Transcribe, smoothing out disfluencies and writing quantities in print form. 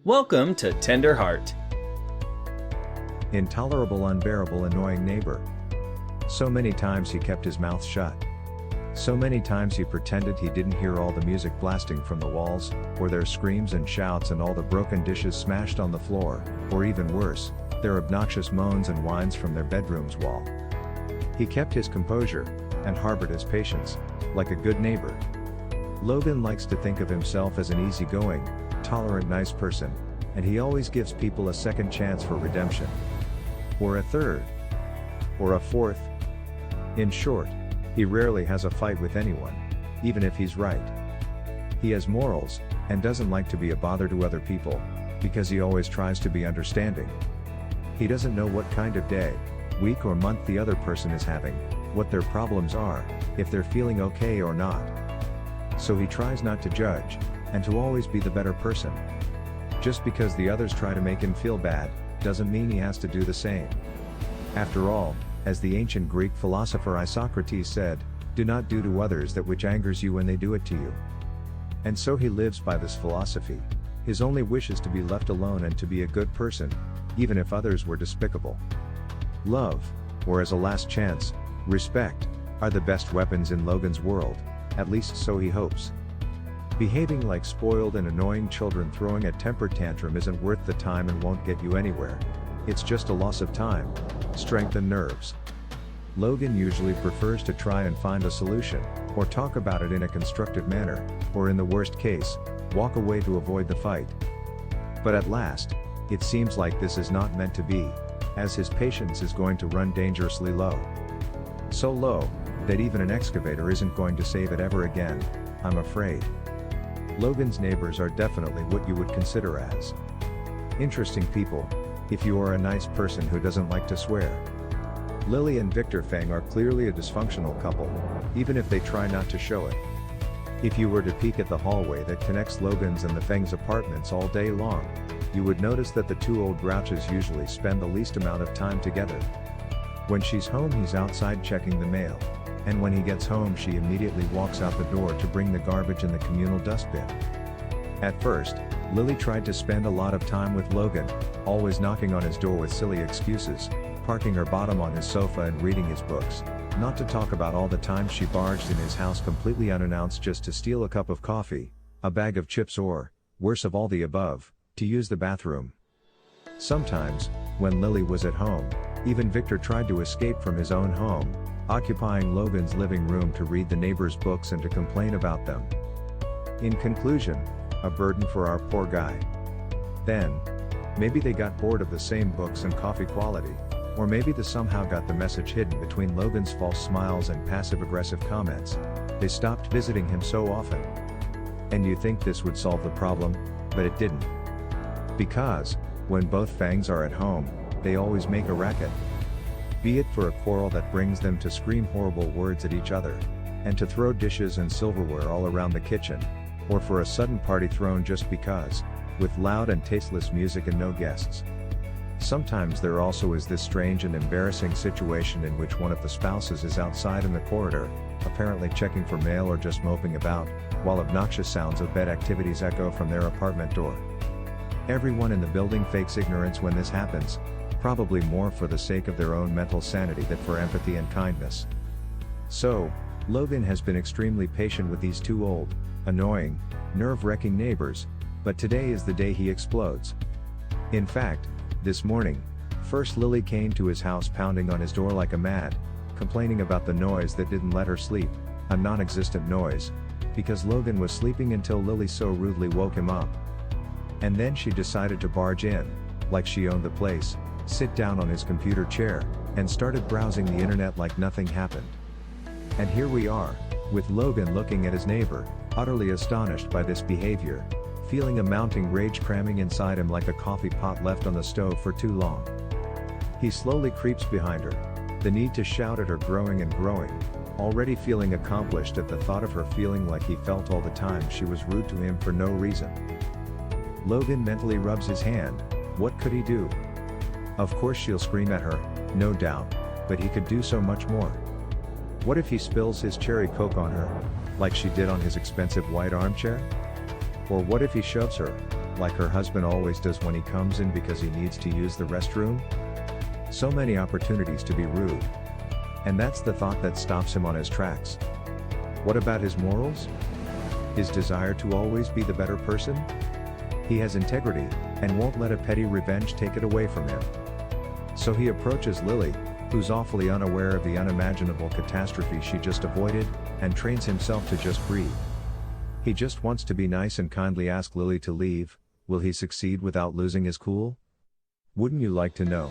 Welcome to Tender Heart. Intolerable, unbearable, annoying neighbor. So many times he kept his mouth shut. So many times he pretended he didn't hear all the music blasting from the walls, or their screams and shouts and all the broken dishes smashed on the floor, or even worse, their obnoxious moans and whines from their bedroom's wall. He kept his composure, and harbored his patience, like a good neighbor. Logan likes to think of himself as an easygoing, tolerant, nice person, and he always gives people a second chance for redemption. Or a third. Or a fourth. In short, he rarely has a fight with anyone, even if he's right. He has morals, and doesn't like to be a bother to other people, because he always tries to be understanding. He doesn't know what kind of day, week or month the other person is having, what their problems are, if they're feeling okay or not. So he tries not to judge, and to always be the better person. Just because the others try to make him feel bad, doesn't mean he has to do the same. After all, as the ancient Greek philosopher Socrates said, "Do not do to others that which angers you when they do it to you." And so he lives by this philosophy. His only wish is to be left alone and to be a good person, even if others were despicable. Love, or as a last chance, respect, are the best weapons in Logan's world, at least so he hopes. Behaving like spoiled and annoying children throwing a temper tantrum isn't worth the time and won't get you anywhere. It's just a loss of time, strength and nerves. Logan usually prefers to try and find a solution, or talk about it in a constructive manner, or in the worst case, walk away to avoid the fight. But at last, it seems like this is not meant to be, as his patience is going to run dangerously low. So low, that even an excavator isn't going to save it ever again, I'm afraid. Logan's neighbors are definitely what you would consider as interesting people, if you are a nice person who doesn't like to swear. Lily and Victor Fang are clearly a dysfunctional couple, even if they try not to show it. If you were to peek at the hallway that connects Logan's and the Fangs' apartments all day long, you would notice that the two old grouches usually spend the least amount of time together. When she's home, he's outside checking the mail, and when he gets home she immediately walks out the door to bring the garbage in the communal dustbin. At first, Lily tried to spend a lot of time with Logan, always knocking on his door with silly excuses, parking her bottom on his sofa and reading his books, not to talk about all the times she barged in his house completely unannounced just to steal a cup of coffee, a bag of chips or, worse of all the above, to use the bathroom. Sometimes, when Lily was at home, even Victor tried to escape from his own home, occupying Logan's living room to read the neighbors' books and to complain about them. In conclusion, a burden for our poor guy. Then, maybe they got bored of the same books and coffee quality, or maybe they somehow got the message hidden between Logan's false smiles and passive-aggressive comments. They stopped visiting him so often. And you think this would solve the problem, but it didn't. Because, when both Fangs are at home, they always make a racket. Be it for a quarrel that brings them to scream horrible words at each other, and to throw dishes and silverware all around the kitchen, or for a sudden party thrown just because, with loud and tasteless music and no guests. Sometimes there also is this strange and embarrassing situation in which one of the spouses is outside in the corridor, apparently checking for mail or just moping about, while obnoxious sounds of bed activities echo from their apartment door. Everyone in the building fakes ignorance when this happens, probably more for the sake of their own mental sanity than for empathy and kindness. So, Logan has been extremely patient with these two old, annoying, nerve-wracking neighbors, but today is the day he explodes. In fact, this morning, first Lily came to his house pounding on his door like a mad, complaining about the noise that didn't let her sleep, a non-existent noise, because Logan was sleeping until Lily so rudely woke him up. And then she decided to barge in, like she owned the place, sit down on his computer chair, and started browsing the internet like nothing happened. And here we are, with Logan looking at his neighbor, utterly astonished by this behavior, feeling a mounting rage cramming inside him like a coffee pot left on the stove for too long. He slowly creeps behind her, the need to shout at her growing and growing, already feeling accomplished at the thought of her feeling like he felt all the time she was rude to him for no reason. Logan mentally rubs his hand. What could he do? Of course she'll scream at her, no doubt, but he could do so much more. What if he spills his cherry Coke on her, like she did on his expensive white armchair? Or what if he shoves her, like her husband always does when he comes in because he needs to use the restroom? So many opportunities to be rude. And that's the thought that stops him on his tracks. What about his morals? His desire to always be the better person? He has integrity, and won't let a petty revenge take it away from him. So he approaches Lily, who's awfully unaware of the unimaginable catastrophe she just avoided, and trains himself to just breathe. He just wants to be nice and kindly ask Lily to leave. Will he succeed without losing his cool? Wouldn't you like to know?